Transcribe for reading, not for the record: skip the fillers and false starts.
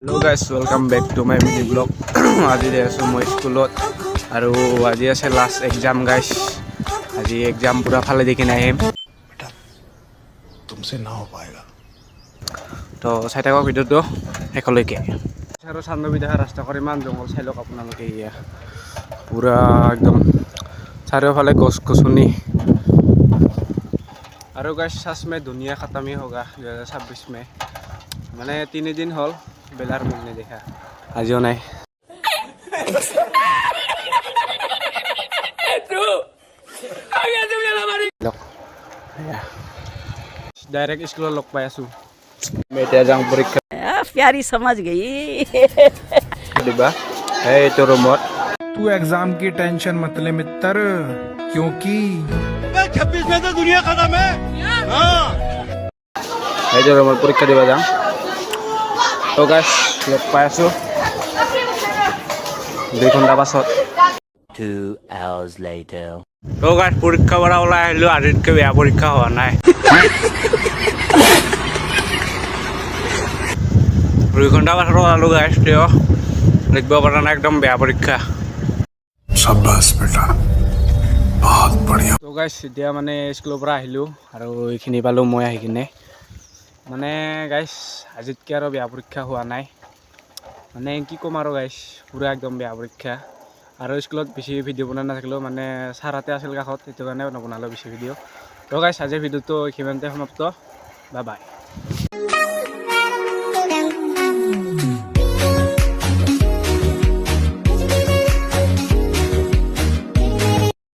Hello guys, welcome back to my mini vlog. আজি আছো মই স্কুলত আৰু আজি আছে লাষ্ট এক্সাম গাইস। আজি এক্সাম পুৰা ফালে দেখি নাই আহিম। तुमसे ना हो पाएगा। তো চাই থাকক ভিডিঅ'টো শেষলৈকে। আৰু চান্দবি দেখা ৰাস্তা কৰি ইমান জংঘল চাই লওক আপোনালোকে ইয়া পুৰা একদম চাৰিওফালে গছ গছনি আৰু গাইস সাজ মে দুনিয়া খতমি হোগা 2026 মে মানে 3 দিন হ'ল বেলাৰ মুখ নেদেখা আজিও নাই डायरेक्ट स्कूल लग पाए आसू बेटा जांग परीक्षा प्यारी समझ गई दिबा ए तो रूमत तू एग्जाम की टेंशन मत ले मित्र क्योंकि 26 में तो दुनिया खत्म है। हाँ। ए तो रूमत परीक्षा दिबा जांग तो गाइस लग पाए आसू 2 घंटा पाছত 2 hours later তো গাইস পরীক্ষা পড়া ওলাই আহিলো আদিতকে বেয়া পরীক্ষা হওয়া নাই 2 ঘন্টা পাছত ওলালো গাইস তেও লিখব পৰা নাই একদম বেয়া পৰীক্ষা शाबाश बेटा बहुत बढ़िया। তো গাইস এতিয়া মানে স্কুলৰ পৰা আহিলো আৰু এইখিনি পালো মই আহি কিনে মানে গাইস আজিতকে আৰু বেয়া পৰীক্ষা হোৱা নাই মানে কি কম আৰু গাইস পুৰা একদম বেয়া পৰীক্ষা আৰু স্কুলত বেছি ভিডিঅ' বনাই নাথাকিলেও মানে ছাৰতে আছিল কাষত সেইটো কাৰণে নবনালো বেছি ভিডিঅ' তো গাইস আজিৰ ভিডিঅ'টো ইমানতে সমাপ্ত বাই বাই